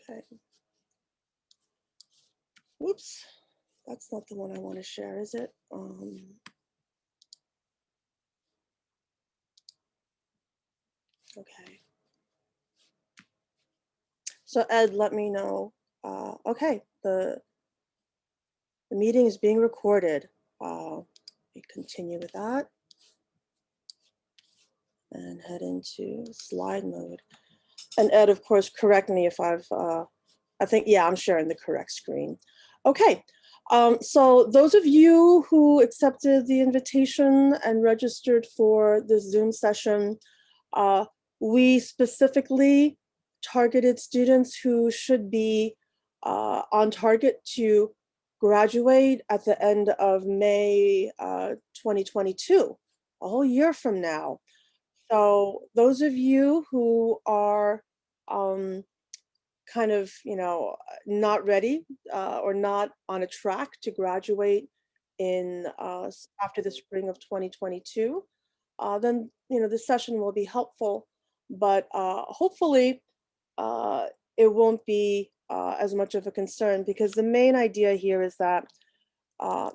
Okay. Whoops, that's not the one I want to share, is it? Okay. So Ed, let me know. Okay, the meeting is being recorded. We continue with that and head into slide mode. And Ed, of course, correct me if I think, yeah, I'm sharing the correct screen. Okay, so those of you who accepted the invitation and registered for this Zoom session, we specifically targeted students who should be on target to graduate at the end of May 2022, a whole year from now. So those of you who are kind of, not ready or not on a track to graduate in after the spring of 2022, then this session will be helpful, but hopefully uh, it won't be as much of a concern, because the main idea here is that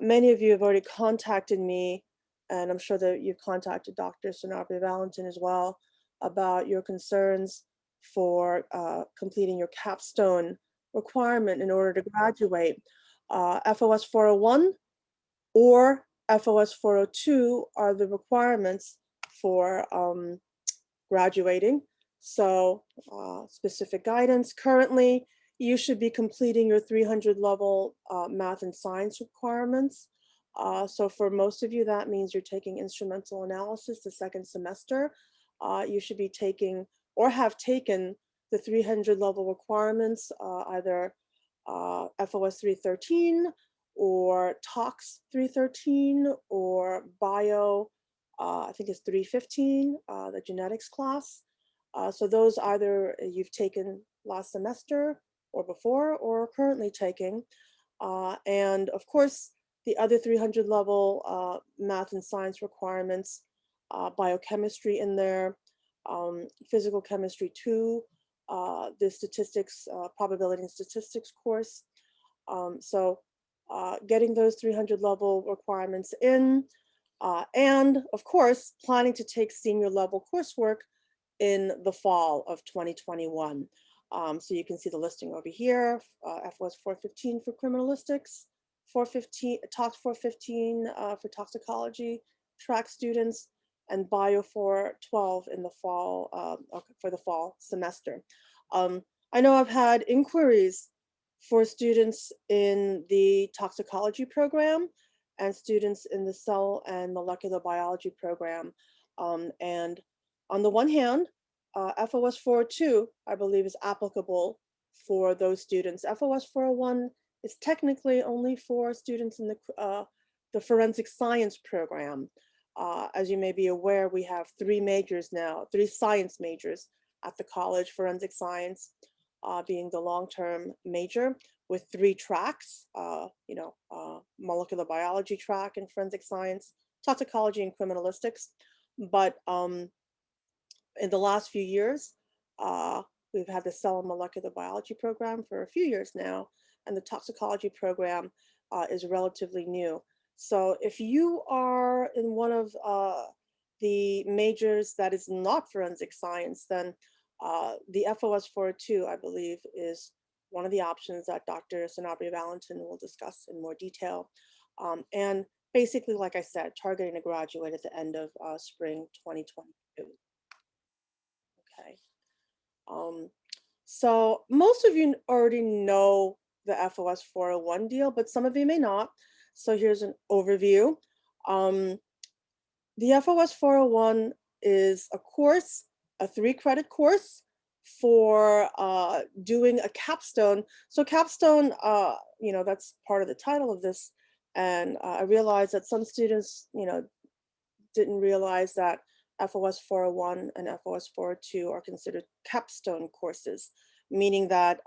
many of you have already contacted me, and I'm sure that you've contacted Dr. Sanabria-Valentin as well about your concerns for completing your capstone requirement in order to graduate. FOS 401 or FOS 402 are the requirements for graduating. So specific guidance. Currently, you should be completing your 300 level math and science requirements. So for most of you, that means you're taking instrumental analysis the second semester. You should be taking or have taken the 300 level requirements, either FOS 313 or TOX 313 or bio, I think it's 315, the genetics class. So those either you've taken last semester or before or currently taking. And of course, the other 300 level math and science requirements, biochemistry in there, physical chemistry 2, the statistics, probability and statistics course. So getting those 300 level requirements in, and of course, planning to take senior level coursework in the fall of 2021. So you can see the listing over here, FOS 415 for criminalistics, 415, Tox 415 for toxicology, track students, and Bio 412 in the fall, for the fall semester. I know I've had inquiries for students in the toxicology program and students in the cell and molecular biology program. And on the one hand, FOS 402, I believe, is applicable for those students. FOS 401 is technically only for students in the forensic science program. As you may be aware, we have 3 majors now, 3 science majors at the college, forensic science being the long-term major with 3 tracks, molecular biology track and forensic science, toxicology and criminalistics. But in the last few years, we've had the cell and molecular biology program for a few years now, and the toxicology program is relatively new. So if you are in one of the majors that is not forensic science, then the FOS 402, I believe, is one of the options that Dr. Sanabria-Valentin will discuss in more detail. And basically, like I said, targeting to graduate at the end of spring 2022. Okay. So most of you already know the FOS 401 deal, but some of you may not. So here's an overview. The FOS 401 is a course, a 3-credit course for doing a capstone. So capstone, that's part of the title of this. And I realized that some students, didn't realize that FOS 401 and FOS 402 are considered capstone courses, meaning that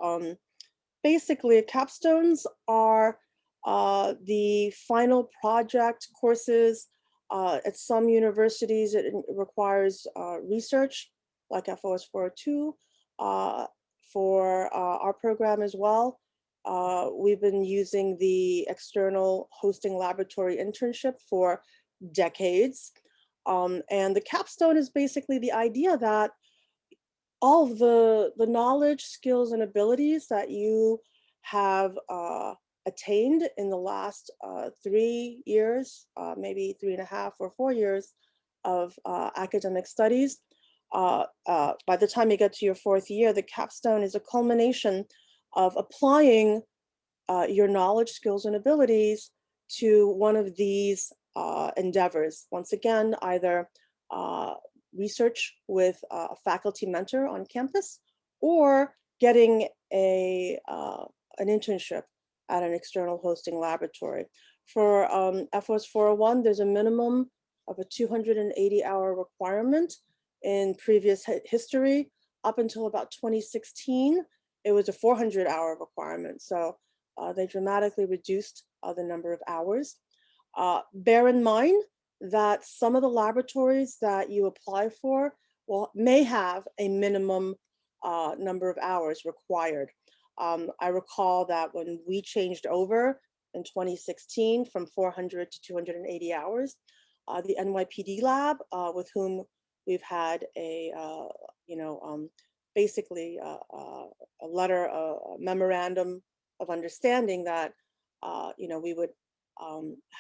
basically capstones are the final project courses. At some universities, it requires research, like FOS 402. for our program as well. We've been using the external hosting laboratory internship for decades. And the capstone is basically the idea that all of the knowledge, skills, and abilities that you have attained in the last 3 years, maybe 3.5 or 4 years of academic studies. By the time you get to your 4th year, the capstone is a culmination of applying your knowledge, skills, and abilities to one of these endeavors. Once again, either research with a faculty mentor on campus, or getting an internship at an external hosting laboratory. For FOS 401, there's a minimum of a 280-hour requirement. In previous history, up until about 2016, it was a 400-hour requirement. So they dramatically reduced the number of hours. Bear in mind that some of the laboratories that you apply for may have a minimum number of hours required. I recall that when we changed over in 2016 from 400 to 280 hours, the NYPD lab, with whom we've had a, basically a letter, a memorandum of understanding that, we would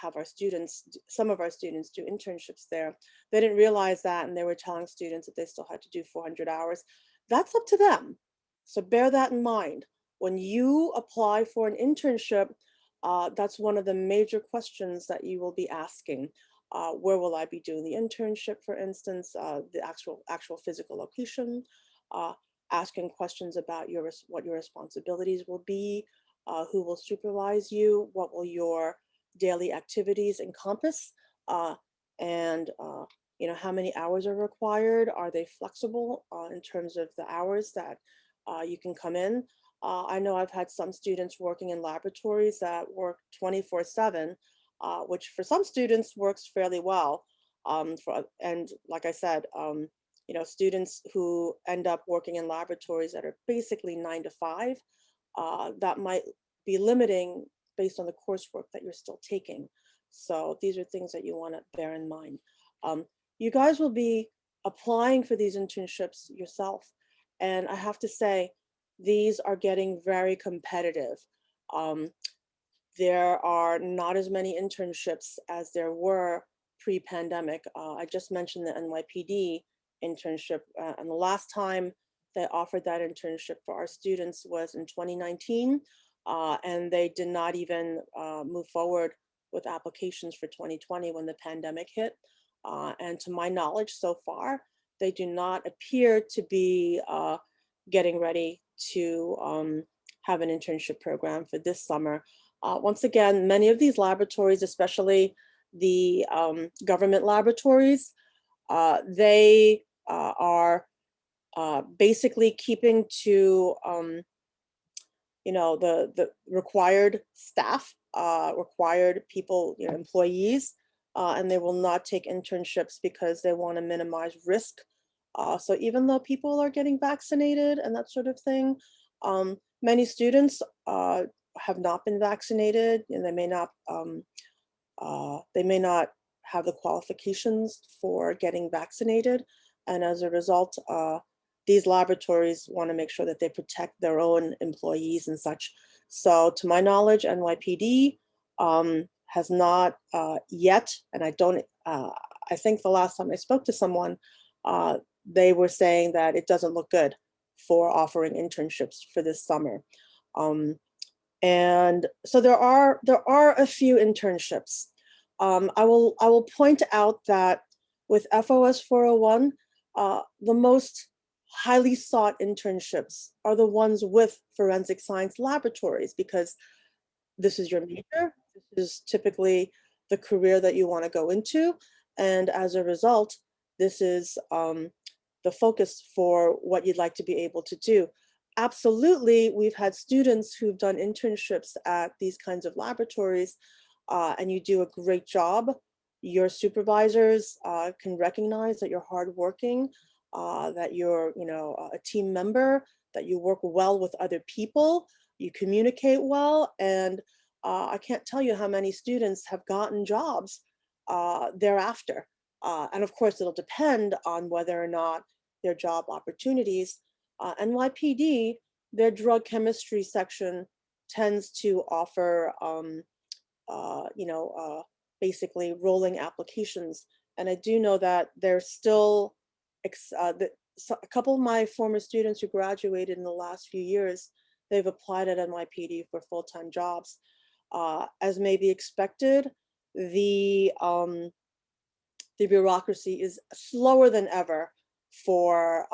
have our students, some of our students do internships there. They didn't realize that, and they were telling students that they still had to do 400 hours. That's up to them. So bear that in mind. When you apply for an internship, that's one of the major questions that you will be asking. Where will I be doing the internship, for instance, the actual physical location, asking questions about what your responsibilities will be, who will supervise you, what will your daily activities encompass, and how many hours are required, are they flexible in terms of the hours that you can come in. I know I've had some students working in laboratories that work 24/7, which for some students works fairly well. And like I said, students who end up working in laboratories that are basically 9 to 5, that might be limiting based on the coursework that you're still taking. So these are things that you want to bear in mind. You guys will be applying for these internships yourself. And I have to say, these are getting very competitive. There are not as many internships as there were pre-pandemic. I just mentioned the NYPD internship, and the last time they offered that internship for our students was in 2019, and they did not even move forward with applications for 2020 when the pandemic hit. And to my knowledge so far, they do not appear to be getting ready to have an internship program for this summer. Once again, many of these laboratories, especially the government laboratories, they are basically keeping to the required staff, required people, employees, and they will not take internships because they want to minimize risk. So even though people are getting vaccinated and that sort of thing, many students have not been vaccinated, and they may not have the qualifications for getting vaccinated. And as a result, these laboratories want to make sure that they protect their own employees and such. So to my knowledge, NYPD has not yet, and I think the last time I spoke to someone, they were saying that it doesn't look good for offering internships for this summer. And so there are a few internships. I will point out that with FOS 401, the most highly sought internships are the ones with forensic science laboratories, because this is your major. This is typically the career that you want to go into. And as a result, this is the focus for what you'd like to be able to do. Absolutely, we've had students who've done internships at these kinds of laboratories, and you do a great job. Your supervisors can recognize that you're hardworking, that you're a team member, that you work well with other people, you communicate well, and I can't tell you how many students have gotten jobs thereafter. And of course, it'll depend on whether or not their job opportunities. NYPD, their drug chemistry section tends to offer, basically rolling applications. And I do know that there's still, so a couple of my former students who graduated in the last few years, they've applied at NYPD for full-time jobs. As may be expected, the bureaucracy is slower than ever for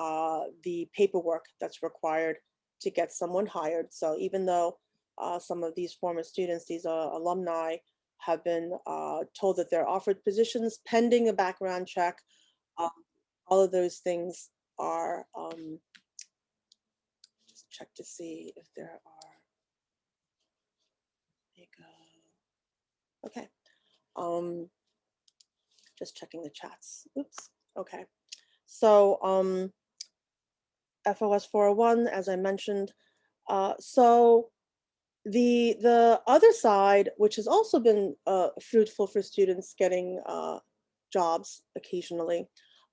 the paperwork that's required to get someone hired. So even though some of these former students, these alumni, have been told that they're offered positions pending a background check, um, all of those things are, just check to see if there are, there you go. Okay. Just checking the chats. Oops. Okay. So FOS 401, as I mentioned. So the other side, which has also been fruitful for students getting jobs occasionally,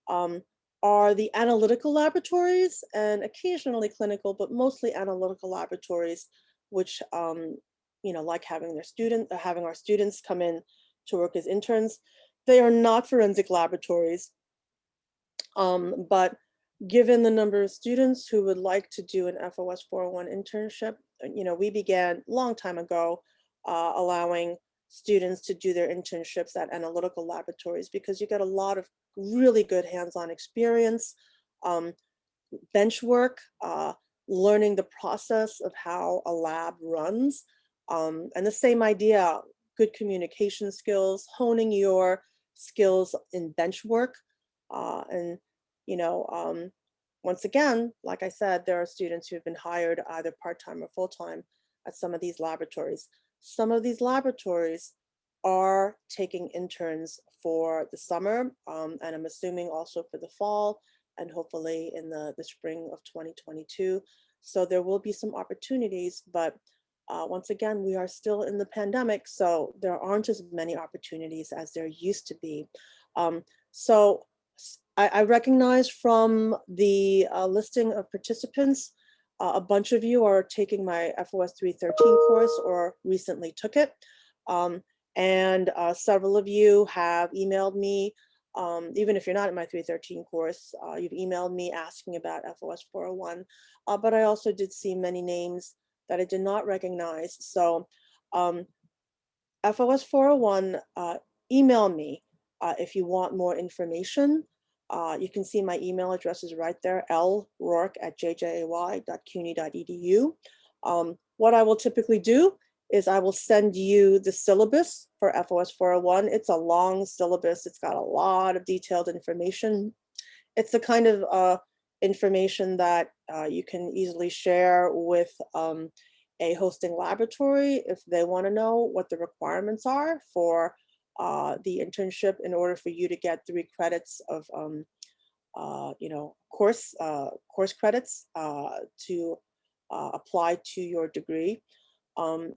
are the analytical laboratories, and occasionally clinical, but mostly analytical laboratories, which like having our students come in to work as interns. They are not forensic laboratories, but given the number of students who would like to do an FOS 401 internship, we began a long time ago allowing students to do their internships at analytical laboratories, because you get a lot of really good hands-on experience, bench work, learning the process of how a lab runs, and the same idea, good communication skills, honing your skills in bench work, and once again, like I said, there are students who have been hired either part-time or full-time at some of these laboratories. Some of these laboratories are taking interns for the summer, and I'm assuming also for the fall, and hopefully in the spring of 2022. So there will be some opportunities, but once again, we are still in the pandemic, so there aren't as many opportunities as there used to be. So I recognize from the listing of participants, a bunch of you are taking my FOS 313 course or recently took it. And several of you have emailed me, even if you're not in my 313 course, you've emailed me asking about FOS 401, but I also did see many names that I did not recognize. So FOS 401, email me if you want more information. You can see my email address is right there, lrourke@jjay.cuny.edu. What I will typically do is I will send you the syllabus for FOS 401. It's a long syllabus. It's got a lot of detailed information. It's the kind of information that you can easily share with a hosting laboratory if they want to know what the requirements are for the internship in order for you to get 3 credits of course credits to apply to your degree.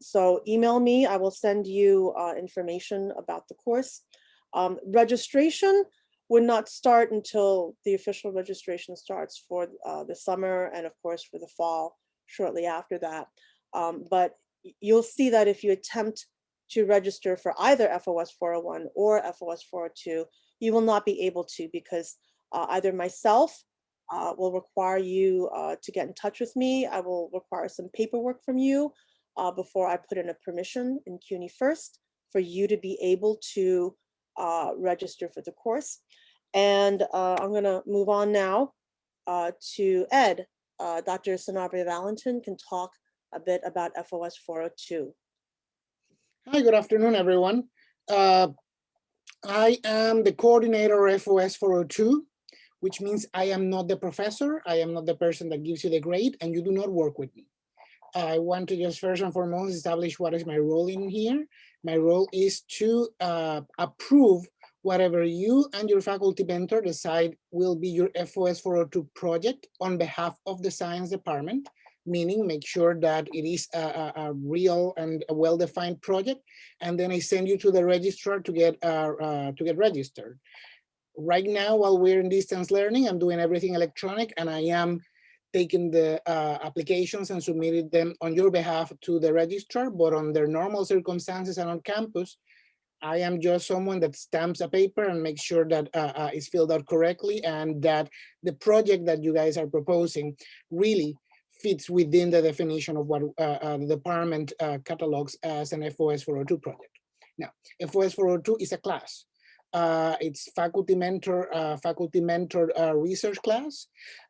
So email me, I will send you information about the course. Registration would not start until the official registration starts for the summer, and of course for the fall shortly after that. But you'll see that if you attempt to register for either FOS 401 or FOS 402, you will not be able to, because either myself will require you to get in touch with me. I will require some paperwork from you before I put in a permission in CUNY first for you to be able to register for the course. And I'm gonna move on now to Ed. Dr. Sanabria-Valentin can talk a bit about FOS 402. Hi, good afternoon, everyone. I am the coordinator of FOS 402, which means I am not the professor. I am not the person that gives you the grade, and you do not work with me. I want to just first and foremost establish what is my role in here. My role is to approve Whatever you and your faculty mentor decide will be your FOS 402 project on behalf of the science department, meaning make sure that it is a real and a well-defined project, and then I send you to the registrar to get registered. Right now, while we're in distance learning, I'm doing everything electronic, and I am taking the applications and submitting them on your behalf to the registrar, but under normal circumstances and on campus, I am just someone that stamps a paper and makes sure that it's filled out correctly and that the project that you guys are proposing really fits within the definition of what the department catalogs as an FOS 402 project. Now, FOS 402 is a class. It's faculty mentored research class.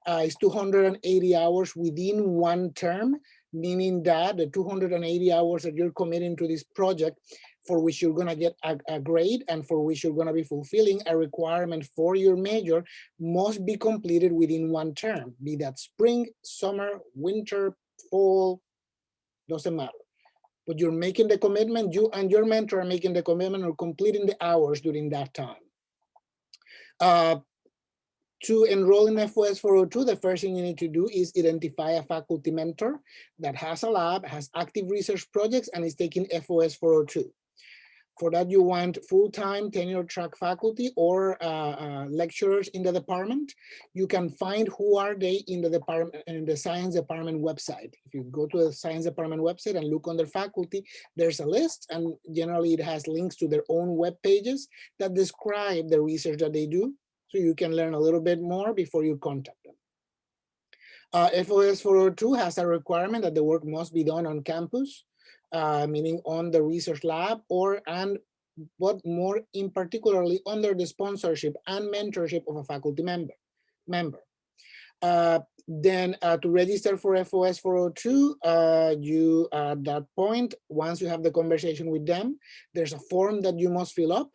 It's 280 hours within one term, meaning that the 280 hours that you're committing to this project for which you're gonna get a grade and for which you're gonna be fulfilling a requirement for your major must be completed within one term, be that spring, summer, winter, fall, doesn't matter. But you're making the commitment, you and your mentor are making the commitment of completing the hours during that time. To enroll in FOS 402, the first thing you need to do is identify a faculty mentor that has a lab, has active research projects, and is taking FOS 402. For that, you want full-time tenure track faculty or lecturers in the department. You can find who are they in the department, in the science department website. If you go to the science department website and look under faculty, there's a list, and generally it has links to their own web pages that describe the research that they do, so you can learn a little bit more before you contact them. FOS 402 has a requirement that the work must be done on campus, meaning on the research lab but more in particularly under the sponsorship and mentorship of a faculty member. Then to register for FOS 402, you at that point, once you have the conversation with them, there's a form that you must fill up.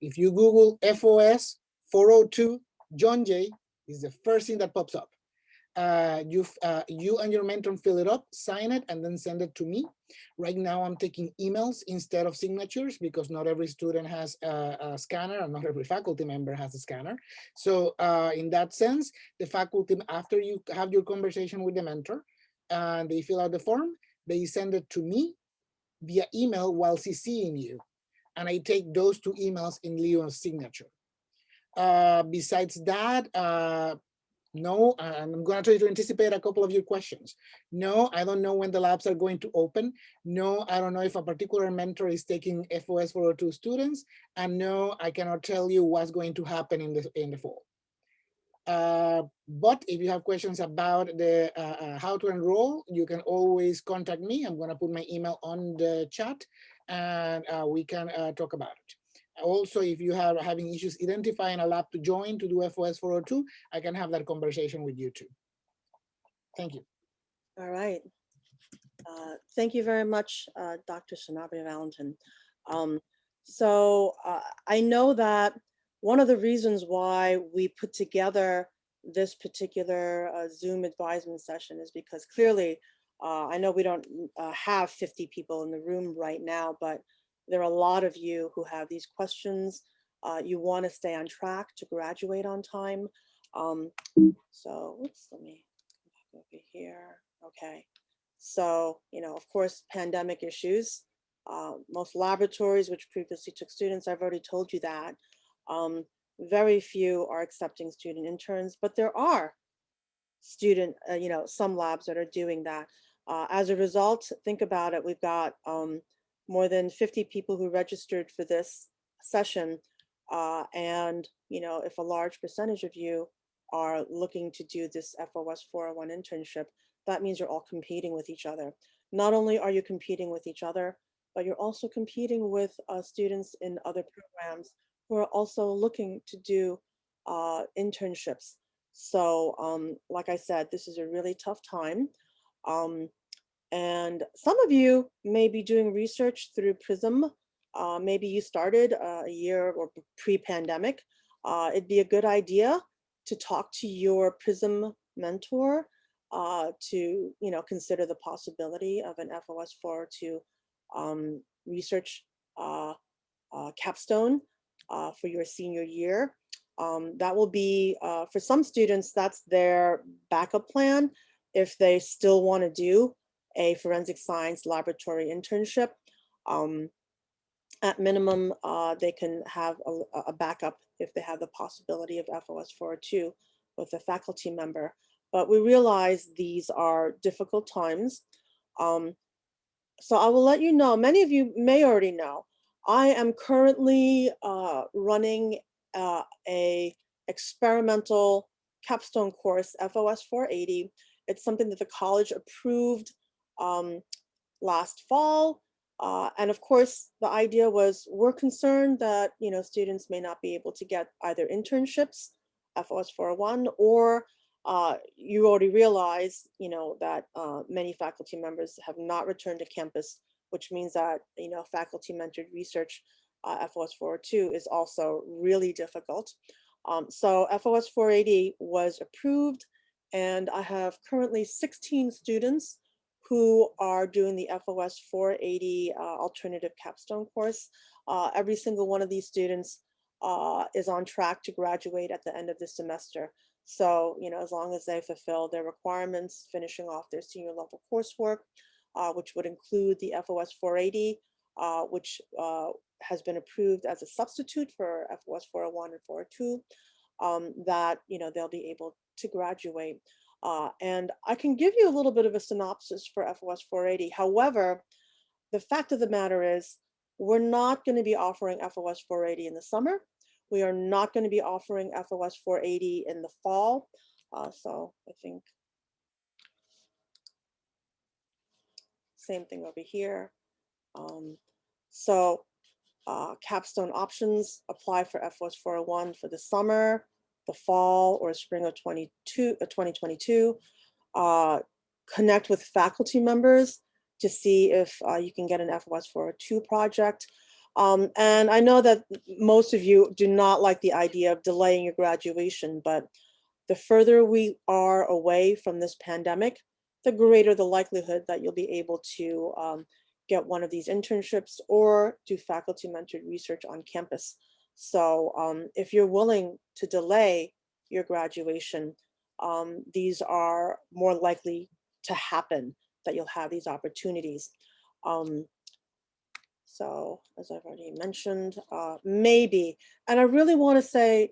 If you Google FOS 402 John Jay, is the first thing that pops up. You and your mentor fill it up, sign it, and then send it to me. Right now, I'm taking emails instead of signatures because not every student has a scanner and not every faculty member has a scanner. So in that sense, the faculty, after you have your conversation with the mentor and they fill out the form, they send it to me via email while CCing you. And I take those two emails in Leon's signature. Besides that, no, I'm going to try to anticipate a couple of your questions. No, I don't know when the labs are going to open. No, I don't know if a particular mentor is taking FOS 402 students. And no, I cannot tell you what's going to happen in the fall. But if you have questions about the how to enroll, you can always contact me. I'm going to put my email on the chat and we can talk about it. Also, if you are having issues identifying a lab to join to do FOS 402, I can have that conversation with you too. Thank you. All right. Thank you very much, Dr. Sanabria-Valentin. I know that one of the reasons why we put together this particular Zoom advisement session is because clearly, I know we don't have 50 people in the room right now, but there are a lot of you who have these questions. You want to stay on track to graduate on time. So oops, let me go back over here. Okay. So, of course, pandemic issues. Most laboratories which previously took students, I've already told you that. Very few are accepting student interns, but there are some labs that are doing that. As a result, think about it, we've got more than 50 people who registered for this session. And, if a large percentage of you are looking to do this FOS 401 internship, that means you're all competing with each other. Not only are you competing with each other, but you're also competing with students in other programs who are also looking to do internships. So like I said, this is a really tough time. And some of you may be doing research through PRISM. Maybe you started a year or pre-pandemic. It'd be a good idea to talk to your PRISM mentor to consider the possibility of an FOS 402 research capstone. for your senior year. That will be, for some students, that's their backup plan if they still want to do a forensic science laboratory internship. At minimum, they can have a backup if they have the possibility of FOS 402 with a faculty member. But we realize these are difficult times. So I will let you know, many of you may already know, I am currently running a experimental capstone course, FOS 480. It's something that the college approved um, last fall. And of course, the idea was we're concerned that, you know, students may not be able to get either internships, FOS 401, or you already realize, you know, that many faculty members have not returned to campus, which means that, you know, faculty mentored research, FOS 402 is also really difficult. So FOS 480 was approved, and I have currently 16 students who are doing the FOS 480 alternative capstone course. Every single one of these students is on track to graduate at the end of this semester. So, you know, as long as they fulfill their requirements, finishing off their senior level coursework, which would include the FOS 480, which has been approved as a substitute for FOS 401 and 402, that, you know, they'll be able to graduate. And I can give you a little bit of a synopsis for FOS 480. However, the fact of the matter is we're not going to be offering FOS 480 in the summer. We are not going to be offering FOS 480 in the fall. So I think same thing over here. Um, so capstone options apply for FOS 401 for the summer, the fall, or spring of 2022. Connect with faculty members to see if you can get an FOS 402 project. And I know that most of you do not like the idea of delaying your graduation, but the further we are away from this pandemic, the greater the likelihood that you'll be able to get one of these internships or do faculty mentored research on campus. So if you're willing to delay your graduation, these are more likely to happen, that you'll have these opportunities. So as I've already mentioned, maybe, and I really want to say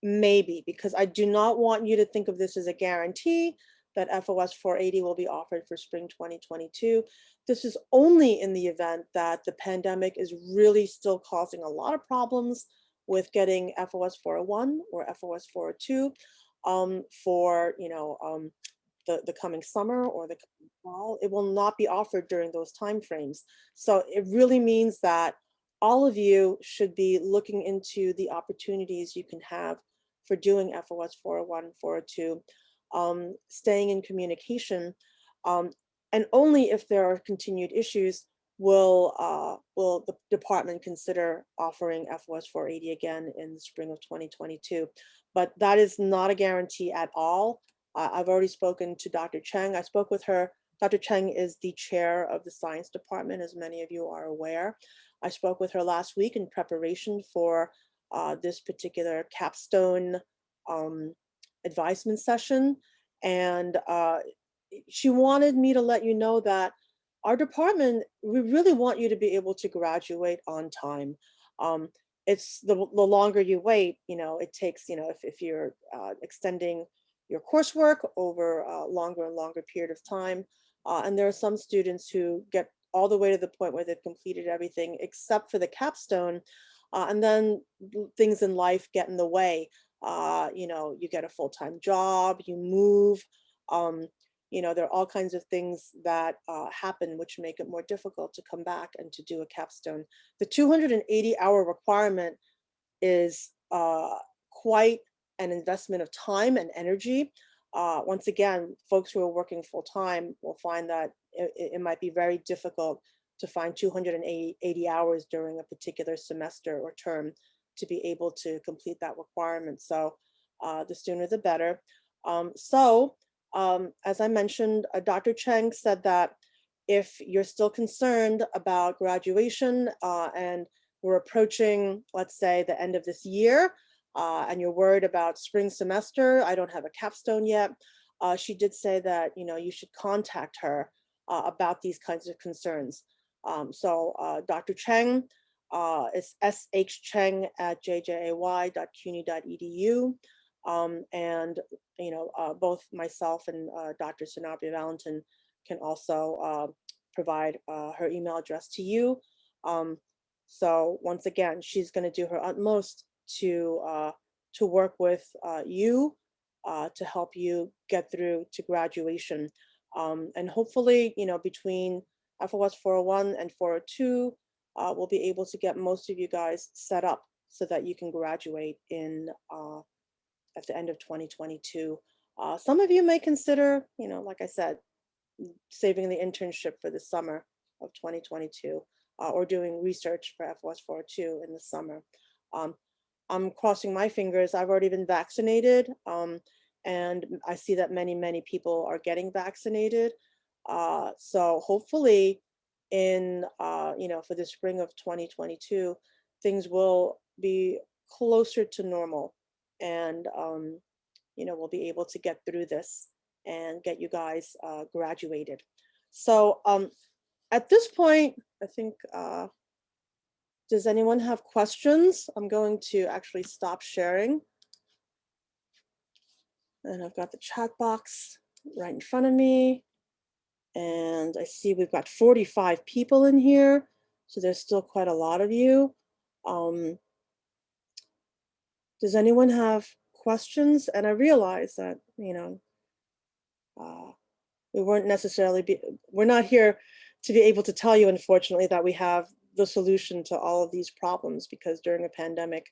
maybe, because I do not want you to think of this as a guarantee that FOS 480 will be offered for spring 2022. This is only in the event that the pandemic is really still causing a lot of problems with getting FOS 401 or FOS 402 for, you know, the coming summer or the fall. It will not be offered during those timeframes. So it really means that all of you should be looking into the opportunities you can have for doing FOS 401, 402, staying in communication, and only if there are continued issues will the department consider offering FOS 480 again in the spring of 2022. But that is not a guarantee at all. I've already spoken to Dr. Cheng. I spoke with her. Dr. Cheng is the chair of the science department, as many of you are aware. I spoke with her last week in preparation for this particular capstone advisement session. And she wanted me to let you know that our department, we really want you to be able to graduate on time. It's the longer you wait, you know, it takes, you know, if you're extending your coursework over a longer and longer period of time. And there are some students who get all the way to the point where they've completed everything except for the capstone. And then things in life get in the way. You know, you get a full-time job, you move, you know, there are all kinds of things that happen which make it more difficult to come back and to do a capstone. The 280-hour requirement is quite an investment of time and energy. Once again, folks who are working full time will find that it might be very difficult to find 280 hours during a particular semester or term to be able to complete that requirement. So the sooner the better. As I mentioned, Dr. Cheng said that if you're still concerned about graduation and we're approaching, let's say, the end of this year, and you're worried about spring semester, I don't have a capstone yet. She did say that, you should contact her about these kinds of concerns. So Dr. Cheng is shcheng@jjay.cuny.edu. And both myself and Dr. Sanabria-Valentin can also provide her email address to you. So once again, she's going to do her utmost to work with you to help you get through to graduation. And hopefully, between FOS 401 and 402, we'll be able to get most of you guys set up so that you can graduate in at the end of 2022. Some of you may consider, like I said, saving the internship for the summer of 2022, or doing research for FOS 402 in the summer. I'm crossing my fingers. I've already been vaccinated, and I see that many people are getting vaccinated. So hopefully in, for the spring of 2022, things will be closer to normal, and, we'll be able to get through this and get you guys graduated. So at this point, I think, does anyone have questions? I'm going to actually stop sharing. And I've got the chat box right in front of me. And I see we've got 45 people in here. So there's still quite a lot of you. Does anyone have questions? And I realize that, we weren't necessarily, we're not here to be able to tell you, unfortunately, that we have the solution to all of these problems, because during a pandemic,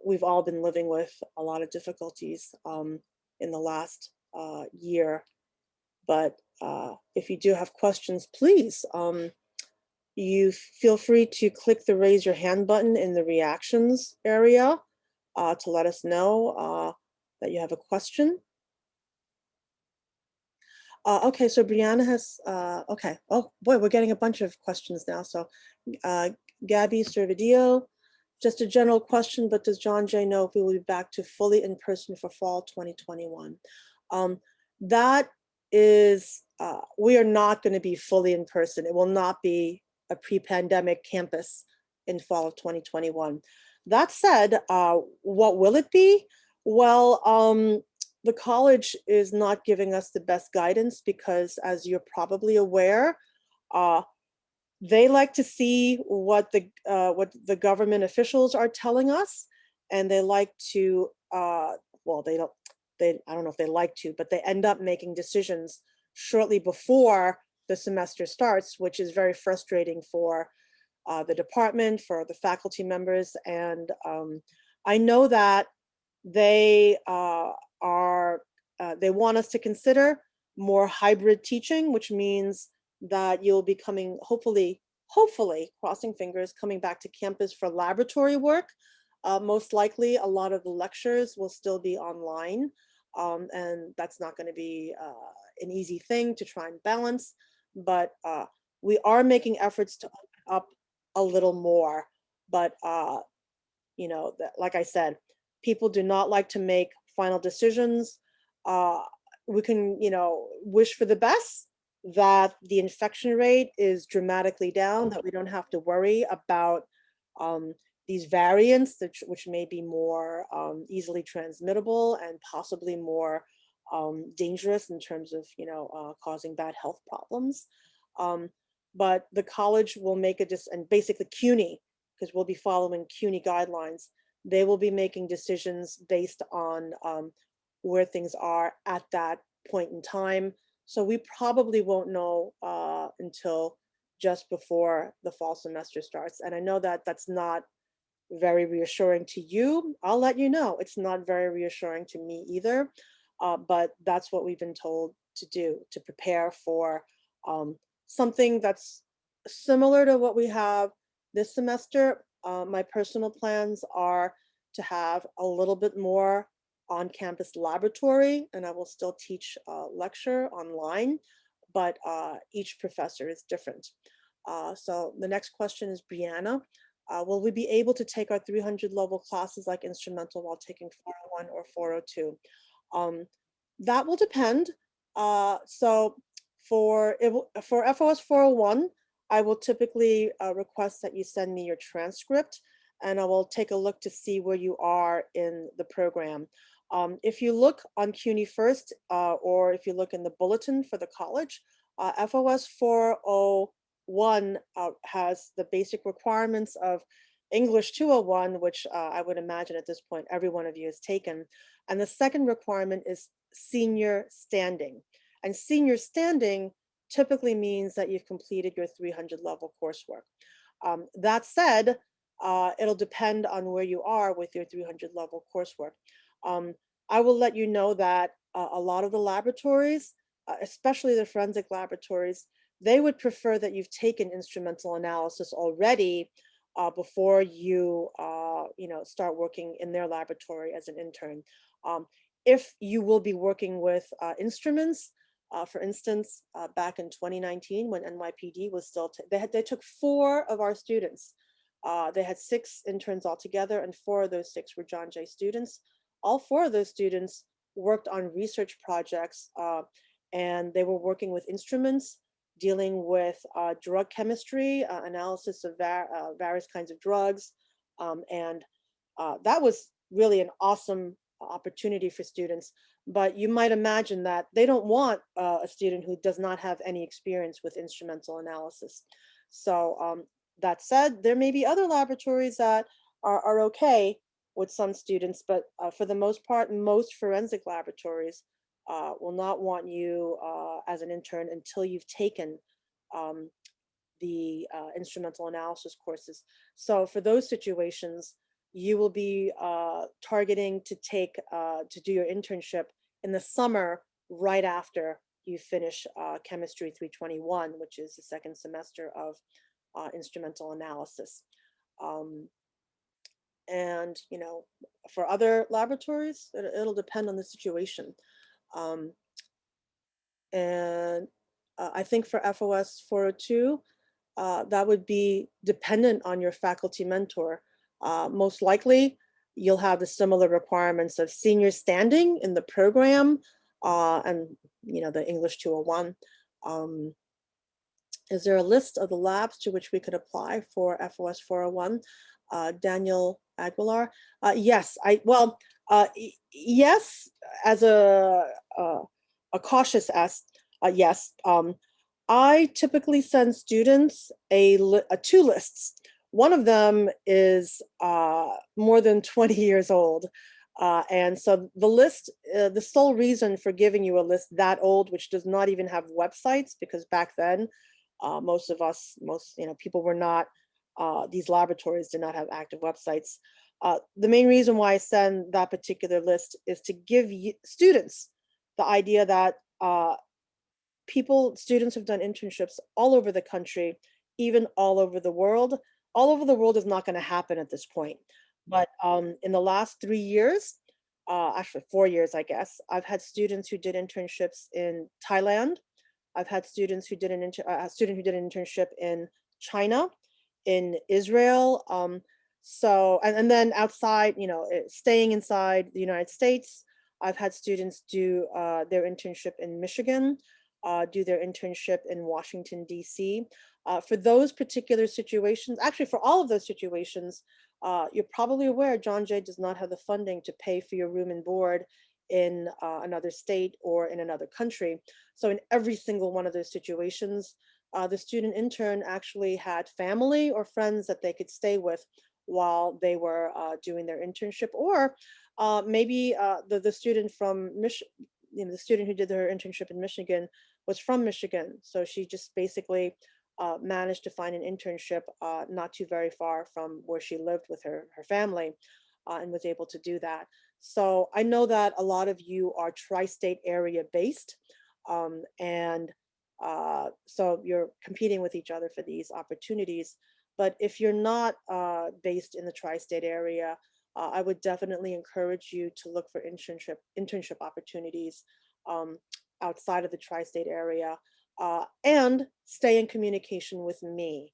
we've all been living with a lot of difficulties in the last year. But if you do have questions, please, you feel free to click the raise your hand button in the reactions area to let us know that you have a question. Okay, so Brianna has, okay. Oh boy, we're getting a bunch of questions now. So Gabby Servideo, just a general question, but does John Jay know if we will be back to fully in person for fall 2021? That is, we are not going to be fully in person. It will not be a pre-pandemic campus in fall of 2021. That said, what will it be? Well, the college is not giving us the best guidance because, as you're probably aware, they like to see what the government officials are telling us, and they like to, well, I don't know if they like to, but they end up making decisions shortly before the semester starts, which is very frustrating for the department, for the faculty members. And I know that they they want us to consider more hybrid teaching, which means that you'll be coming, hopefully, crossing fingers, coming back to campus for laboratory work. Most likely, a lot of the lectures will still be online, and that's not going to be an easy thing to try and balance. But we are making efforts to open up a little more. But like I said, people do not like to make final decisions. We can, wish for the best, that the infection rate is dramatically down, that we don't have to worry about these variants, which may be more easily transmittable and possibly more dangerous in terms of, causing bad health problems. But the college will make and basically CUNY, because we'll be following CUNY guidelines, they will be making decisions based on where things are at that point in time. So we probably won't know until just before the fall semester starts. And I know that that's not very reassuring to you. I'll let you know, it's not very reassuring to me either. But that's what we've been told to do, to prepare for something that's similar to what we have this semester. My personal plans are to have a little bit more on-campus laboratory, and I will still teach lecture online, but each professor is different. So the next question is Brianna. will we be able to take our 300 level classes like instrumental while taking 401 or 402? Um, that will depend. So for FOS 401, I will typically request that you send me your transcript, and I will take a look to see where you are in the program. If you look on CUNY First, or if you look in the bulletin for the college, FOS 401 has the basic requirements of English 201, which I would imagine at this point every one of you has taken. And the second requirement is senior standing. And senior standing typically means that you've completed your 300 level coursework. That said, it'll depend on where you are with your 300 level coursework. Um, I will let you know that a lot of the laboratories, especially the forensic laboratories, they would prefer that you've taken instrumental analysis already before you start working in their laboratory as an intern. Um, if you will be working with instruments, for instance, back in 2019 when NYPD was still, they took 4 of our students. They had 6 interns altogether, and 4 of those 6 were John Jay students. All 4 of those students worked on research projects, and they were working with instruments, dealing with drug chemistry, analysis of various kinds of drugs. And that was really an awesome opportunity for students. But you might imagine that they don't want a student who does not have any experience with instrumental analysis. So that said, there may be other laboratories that are okay with some students, but for the most part, most forensic laboratories will not want you as an intern until you've taken um, the instrumental analysis courses. So for those situations, you will be targeting to do your internship in the summer right after you finish Chemistry 321, which is the second semester of instrumental analysis. Um, and for other laboratories, it'll depend on the situation. Um, and I think for FOS 402, that would be dependent on your faculty mentor. Most likely, you'll have the similar requirements of senior standing in the program, and the English 201. Is there a list of the labs to which we could apply for FOS 401? Daniel Aguilar. Yes, yes, as a cautious S, yes. I typically send students 2 lists. One of them is more than 20 years old. And so the sole reason for giving you a list that old, which does not even have websites, because back then, most people were not, these laboratories did not have active websites. The main reason why I send that particular list is to give students the idea that students have done internships all over the country, even all over the world. All over the world is not going to happen at this point. But in the last 3 years, actually 4 years, I guess, I've had students who did internships in Thailand. I've had students who did a student who did an internship in China, in Israel. And then outside, staying inside the United States, I've had students do their internship in Michigan, do their internship in Washington, D.C. For those particular situations, actually for all of those situations, you're probably aware John Jay does not have the funding to pay for your room and board in another state or in another country. So in every single one of those situations, the student intern actually had family or friends that they could stay with while they were doing their internship, or maybe the student from the student who did her internship in Michigan was from Michigan, so she just basically managed to find an internship not too very far from where she lived with her family, and was able to do that. So I know that a lot of you are tri-state area based, and so you're competing with each other for these opportunities. But if you're not based in the tri-state area, I would definitely encourage you to look for internship opportunities outside of the tri-state area, and stay in communication with me.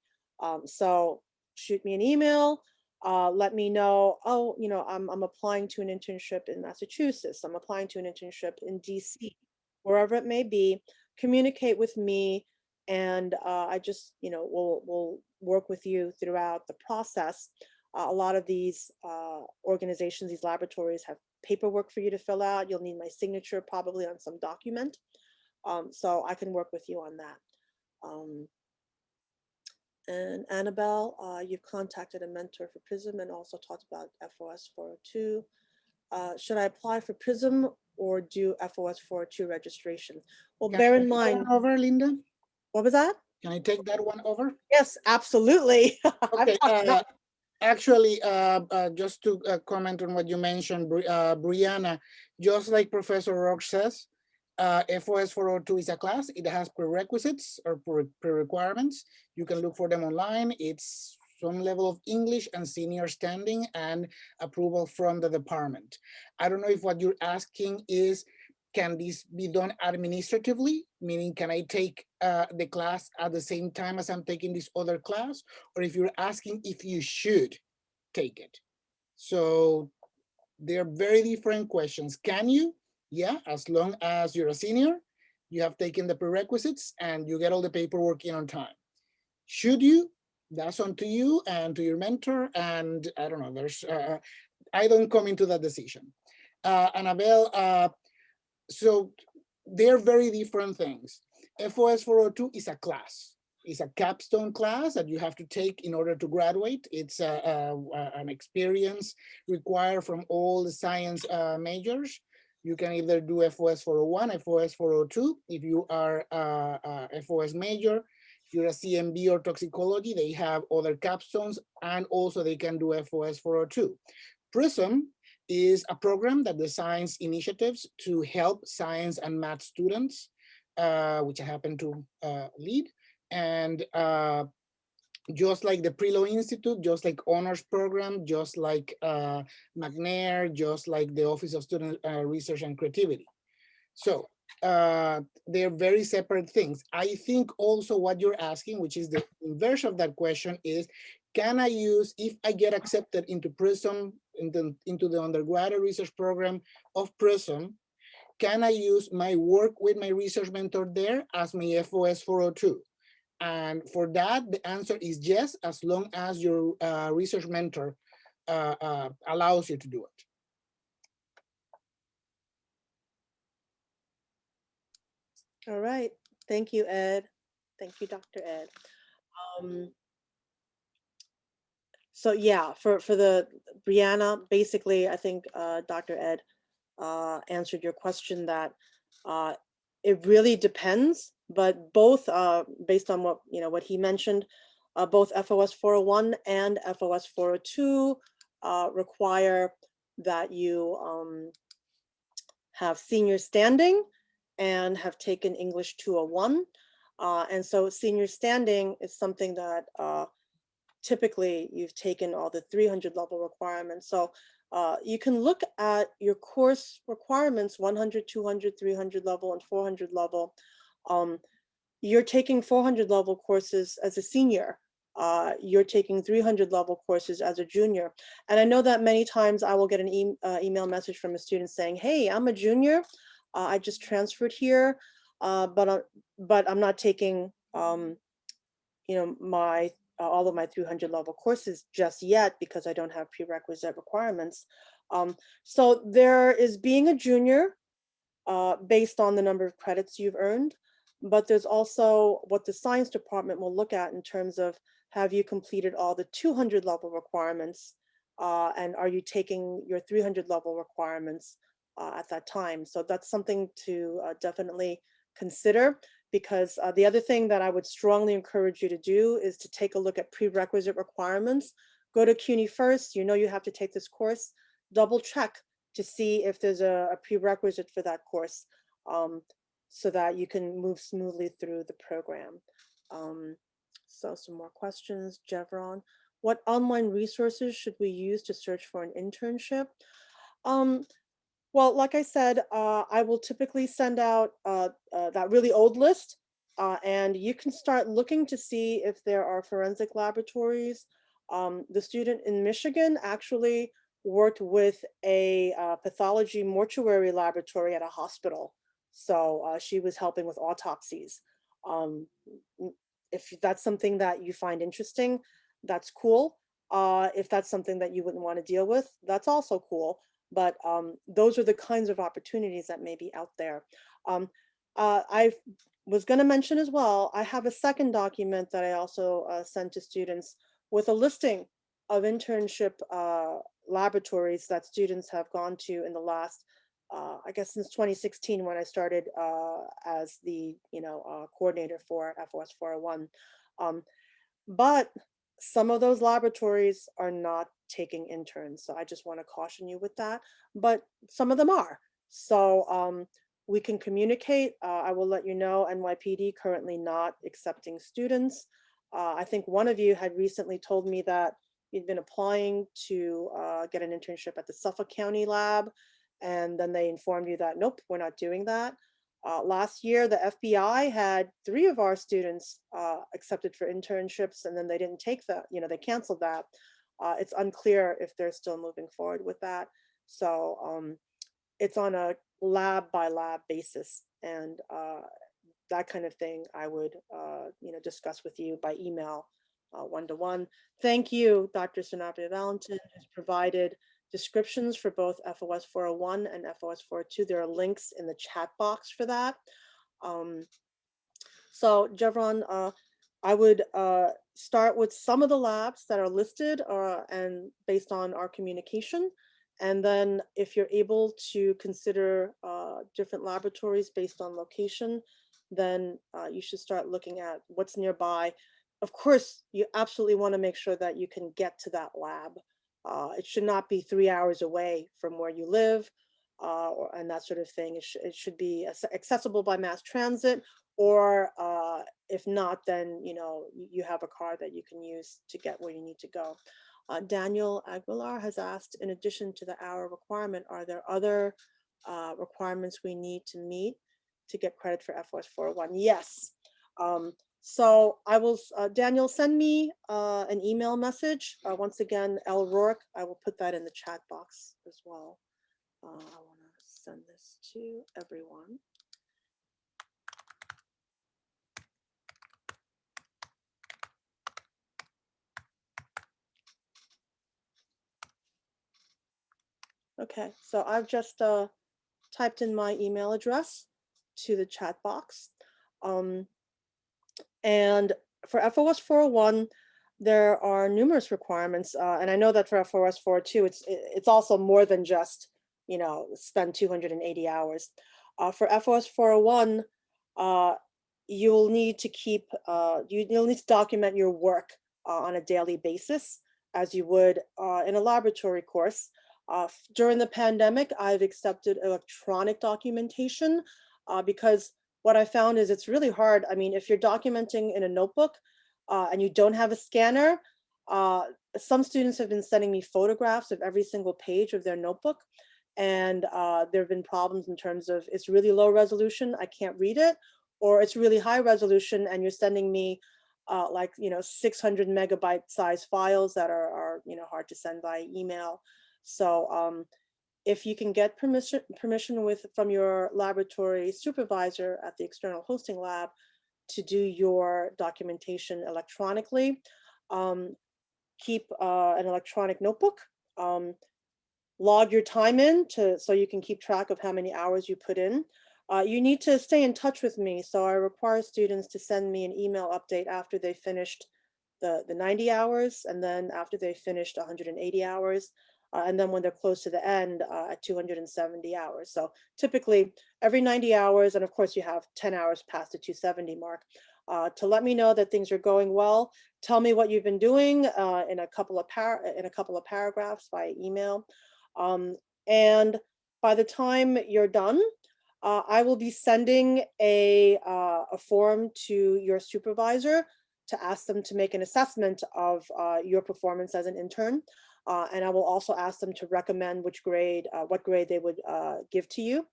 So shoot me an email. Let me know, oh, I'm applying to an internship in Massachusetts. I'm applying to an internship in DC, wherever it may be. Communicate with me, and I just, will work with you throughout the process. A lot of these organizations, these laboratories have paperwork for you to fill out. You'll need my signature probably on some document. So I can work with you on that. And Annabelle, you've contacted a mentor for PRISM and also talked about FOS 402. Should I apply for PRISM or do FOS 402 registration? Well, Can bear I in take that mind, one over, Linda? what was that? Can I take that one over? Yes, absolutely. I've Okay. talked about Actually, just to comment on what you mentioned, Brianna, just like Professor Roche says, FOS 402 is a class. It has prerequisites or pre-requirements. You can look for them online. It's some level of English and senior standing and approval from the department. I don't know if what you're asking is, can this be done administratively? Meaning, can I take the class at the same time as I'm taking this other class? Or if you're asking if you should take it. So they're very different questions. Can you? Yeah, as long as you're a senior, you have taken the prerequisites and you get all the paperwork in on time. Should you? That's on to you and to your mentor. And I don't know, I don't come into that decision. Annabelle, so they're very different things. FOS 402 is a class. It's a capstone class that you have to take in order to graduate. It's an experience required from all the science majors. You can either do FOS 401, FOS 402. If you are a FOS major, if you're a CMB or toxicology, they have other capstones, and also they can do FOS 402. PRISM is a program that designs initiatives to help science and math students, which I happen to lead. And just like the Pre-Law Institute, just like honors program, just like McNair, just like the Office of Student Research and Creativity. So they're very separate things. I think also what you're asking, which is the inverse of that question, is can I use, if I get accepted into PRISM, into the undergraduate research program of PRISM, can I use my work with my research mentor there as my FOS 402? And for that, the answer is yes, as long as your research mentor allows you to do it. All right. Thank you, Ed. Thank you, Dr. Ed. So yeah, for the Brianna, basically, I think Dr. Ed answered your question that it really depends, but both based on what he mentioned, both FOS 401 and FOS 402 require that you have senior standing and have taken English 201. And so senior standing is something that typically you've taken all the 300 level requirements. So you can look at your course requirements, 100, 200, 300 level, and 400 level. You're taking 400 level courses as a senior. You're taking 300 level courses as a junior. And I know that many times I will get an email message from a student saying, hey, I'm a junior. I just transferred here, but I'm not taking my all of my 300 level courses just yet because I don't have prerequisite requirements. So there is being a junior based on the number of credits you've earned, but there's also what the science department will look at in terms of, have you completed all the 200 level requirements, and are you taking your 300 level requirements at that time? So that's something to definitely consider, because the other thing that I would strongly encourage you to do is to take a look at prerequisite requirements. Go to CUNY first, you have to take this course, double check to see if there's a prerequisite for that course, so that you can move smoothly through the program. So some more questions, Jevron. What online resources should we use to search for an internship? Well, like I said, I will typically send out that really old list, and you can start looking to see if there are forensic laboratories The student in Michigan actually worked with a pathology mortuary laboratory at a hospital. So she was helping with autopsies. Um, if that's something that you find interesting, that's cool. If that's something that you wouldn't want to deal with, that's also cool. But those are the kinds of opportunities that may be out there. Um, I was going to mention as well, I have a second document that I also sent to students with a listing of internship laboratories that students have gone to in the last, I guess since 2016 when I started as the coordinator for FOS 401. Um, but some of those laboratories are not taking interns, so I just want to caution you with that. But some of them are. So we can communicate. I will let you know NYPD currently not accepting students. I think one of you had recently told me that you'd been applying to get an internship at the Suffolk County lab, and then they informed you that, nope, we're not doing that. Last year, the FBI had 3 of our students accepted for internships, and then they didn't take that, they canceled that. It's unclear if they're still moving forward with that. So it's on a lab by lab basis. And that kind of thing I would, discuss with you by email, one-to-one. Thank you, Dr. Sanabria-Valentin, who's provided descriptions for both FOS 401 and FOS 402. There are links in the chat box for that. So Jevron, I would start with some of the labs that are listed and based on our communication. And then if you're able to consider different laboratories based on location, then you should start looking at what's nearby. Of course, you absolutely want to make sure that you can get to that lab. It should not be 3 hours away from where you live and that sort of thing. It should be accessible by mass transit, or if not, then you have a car that you can use to get where you need to go. Daniel Aguilar has asked, in addition to the hour requirement, are there other requirements we need to meet to get credit for FOS 401? Yes. So I will, Daniel, send me an email message. Once again, L. Rourke, I will put that in the chat box as well. I want to send this to everyone. Okay, so I've just typed in my email address to the chat box. And for FOS 401, there are numerous requirements. And I know that for FOS 402, it's also more than just, spend 280 hours. For FOS 401, you'll need to keep, you'll need to document your work on a daily basis, as you would in a laboratory course. During the pandemic, I've accepted electronic documentation because what I found is it's really hard. I mean, if you're documenting in a notebook and you don't have a scanner, some students have been sending me photographs of every single page of their notebook. And there have been problems in terms of it's really low resolution, I can't read it, or it's really high resolution and you're sending me 600 megabyte size files that are hard to send by email. So if you can get permission from your laboratory supervisor at the external hosting lab to do your documentation electronically, keep an electronic notebook, log your time in so you can keep track of how many hours you put in. You need to stay in touch with me, so I require students to send me an email update after they finished the 90 hours, and then after they finished 180 hours, and then when they're close to the end at 270 hours. So typically every 90 hours, and of course you have 10 hours past the 270 mark, to let me know that things are going well. Tell me what you've been doing in a couple of paragraphs by email. And by the time you're done, I will be sending a form to your supervisor to ask them to make an assessment of your performance as an intern. And I will also ask them to recommend what grade they would give to you.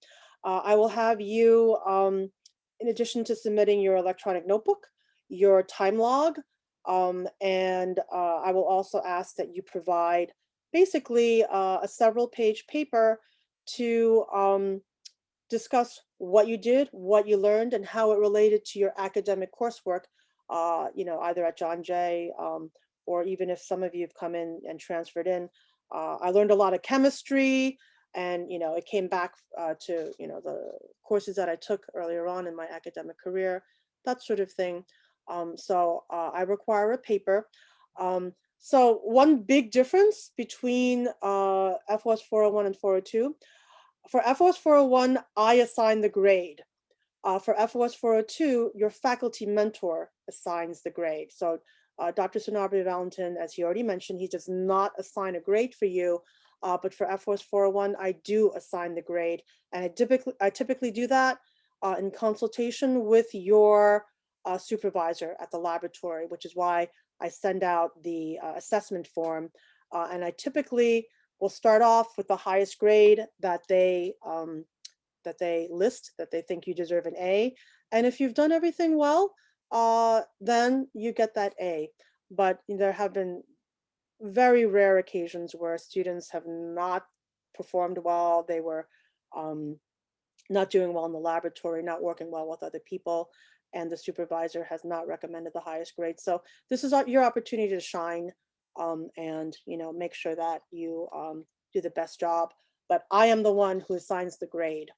I will have you, in addition to submitting your electronic notebook, your time log, And I will also ask that you provide basically a several page paper to discuss what you did, what you learned, and how it related to your academic coursework, either at John Jay, or even if some of you have come in and transferred in. I learned a lot of chemistry, and, it came back to, the courses that I took earlier on in my academic career, that sort of thing. So I require a paper. So one big difference between FOS 401 and 402, for FOS 401, I assign the grade. For FOS 402, your faculty mentor assigns the grade. So Dr. Sanabria-Valentin, as he already mentioned, he does not assign a grade for you, but for FOS 401, I do assign the grade. And I typically do that in consultation with your supervisor at the laboratory, which is why I send out the assessment form. And I typically will start off with the highest grade that they list, that they think you deserve an A. And if you've done everything well, then you get that A. But there have been very rare occasions where students have not performed well. They were not doing well in the laboratory, not working well with other people, and the supervisor has not recommended the highest grade. So this is your opportunity to shine, and make sure that you do the best job. But I am the one who assigns the grade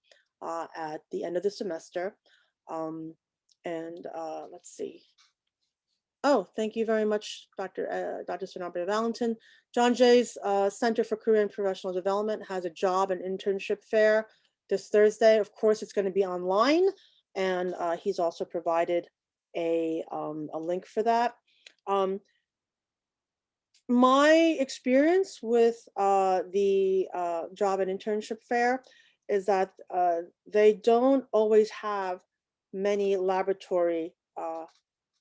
at the end of the semester. And let's see. Oh, thank you very much, Dr. Sanabria-Valentin. John Jay's Center for Career and Professional Development has a job and internship fair this Thursday. Of course, it's going to be online, and he's also provided a link for that. My experience with the job and internship fair is that they don't always have many laboratory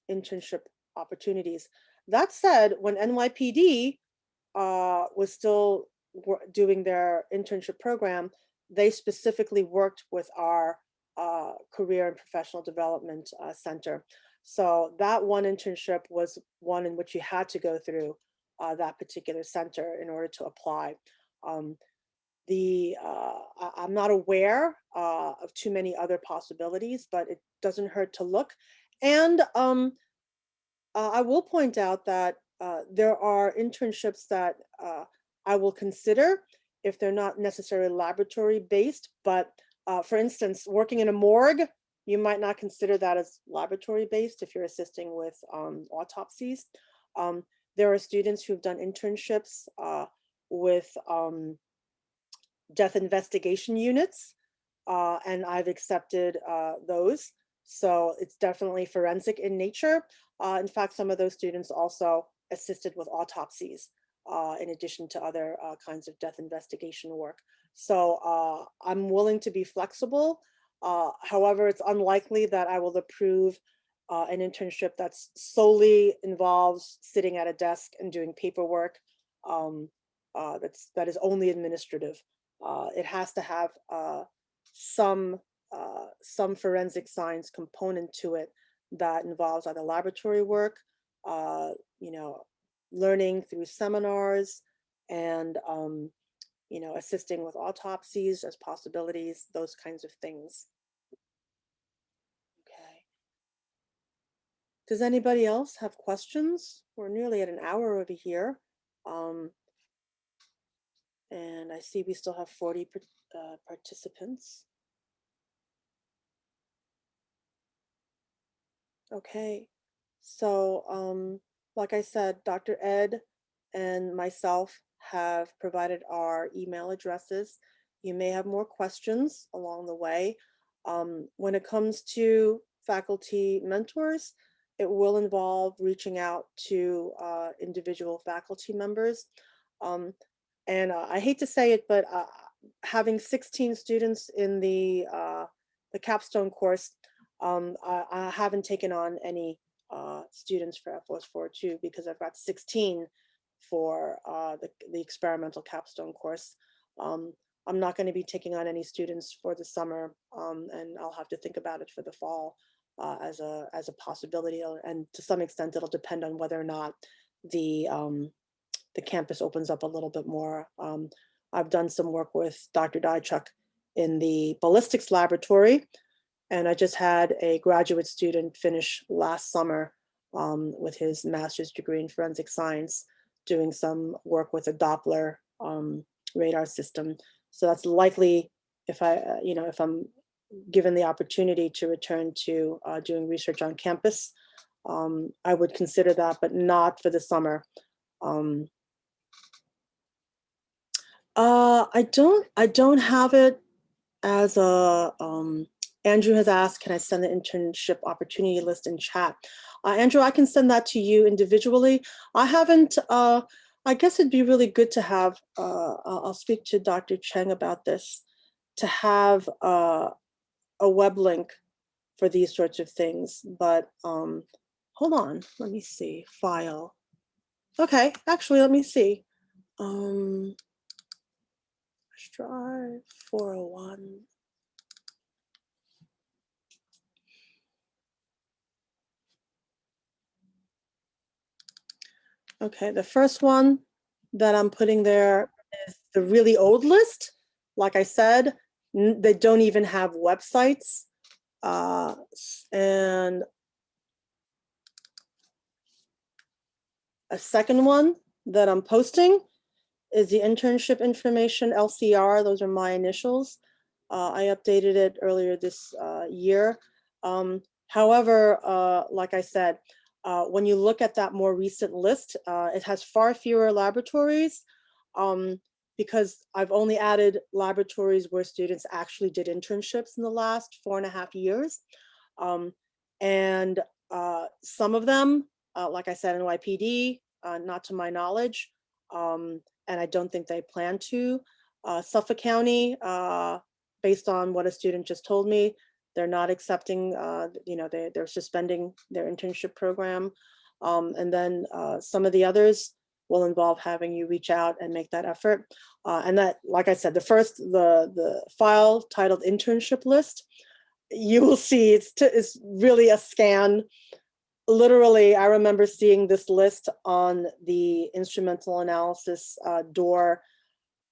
internship opportunities. That said, when NYPD was still doing their internship program, they specifically worked with our career and professional development center. So that one internship was one in which you had to go through that particular center in order to apply. Um, I'm not aware of too many other possibilities, but it doesn't hurt to look. And I will point out that there are internships that I will consider if they're not necessarily laboratory based, but for instance, working in a morgue, you might not consider that as laboratory based if you're assisting with autopsies. There are students who've done internships with death investigation units, and I've accepted those. So it's definitely forensic in nature. In fact, some of those students also assisted with autopsies, in addition to other kinds of death investigation work. So I'm willing to be flexible. However, it's unlikely that I will approve an internship that's solely involves sitting at a desk and doing paperwork. That is only administrative. It has to have some forensic science component to it that involves either laboratory work, uh, you know, learning through seminars, and assisting with autopsies as possibilities, those kinds of things. Okay. Does anybody else have questions? We're nearly at an hour over here. Um, and I see we still have 40 participants. Okay, so like I said, Dr. Ed and myself have provided our email addresses. You may have more questions along the way. When it comes to faculty mentors, it will involve reaching out to individual faculty members. Um, and I hate to say it, but having 16 students in the capstone course, I haven't taken on any students for FOS 4.2 because I've got 16 for the experimental capstone course. I'm not going to be taking on any students for the summer, and I'll have to think about it for the fall. as a possibility, and to some extent, it'll depend on whether or not the campus opens up a little bit more. I've done some work with Dr. Dychuk in the ballistics laboratory, and I just had a graduate student finish last summer with his master's degree in forensic science, doing some work with a Doppler radar system. So that's likely, if if I'm given the opportunity to return to doing research on campus, I would consider that, but not for the summer. I don't have it as a, Andrew has asked, can I send the internship opportunity list in chat? Andrew, I can send that to you individually. I haven't, I guess it'd be really good to have, I'll speak to Dr. Cheng about this, to have a web link for these sorts of things, but hold on, let me see, file. Okay, actually, let me see. Drive 401. Okay, the first one that I'm putting there is the really old list. Like I said, they don't even have websites. And a second one that I'm posting is the internship information, LCR. Those are my initials. I updated it earlier this year. However, like I said, when you look at that more recent list, it has far fewer laboratories because I've only added laboratories where students actually did internships in the last 4.5 years. And some of them, like I said, NYPD, not to my knowledge, and I don't think they plan to. Suffolk County, based on what a student just told me, they're not accepting, they're suspending their internship program. And then some of the others will involve having you reach out and make that effort. And that, like I said, the file titled internship list, you will see it's really a scan. Literally, I remember seeing this list on the instrumental analysis door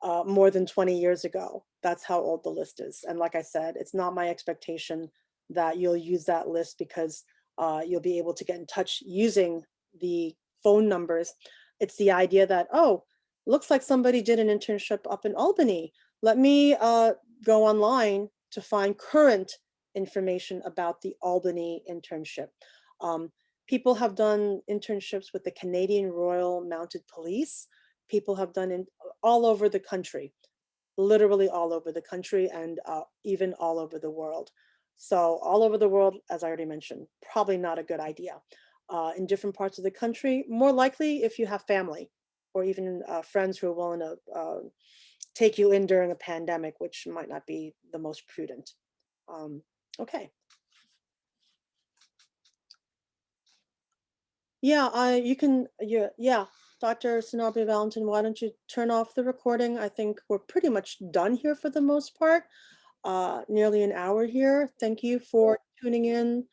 more than 20 years ago. That's how old the list is. And like I said, it's not my expectation that you'll use that list because you'll be able to get in touch using the phone numbers. It's the idea that, oh, looks like somebody did an internship up in Albany. Let me go online to find current information about the Albany internship. People have done internships with the Canadian Royal Mounted Police. People have done all over the country, literally all over the country, and even all over the world. So all over the world, as I already mentioned, probably not a good idea. In different parts of the country, more likely if you have family or even friends who are willing to take you in during a pandemic, which might not be the most prudent. Okay. Yeah, you can, yeah, Dr. Sanabria-Valentin, why don't you turn off the recording? I think we're pretty much done here for the most part. Nearly an hour here. Thank you for tuning in.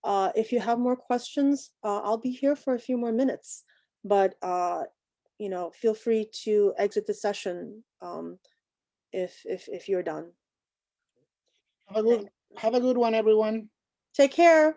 If you have more questions, I'll be here for a few more minutes, but feel free to exit the session if you're done. Have a good one, everyone. Take care.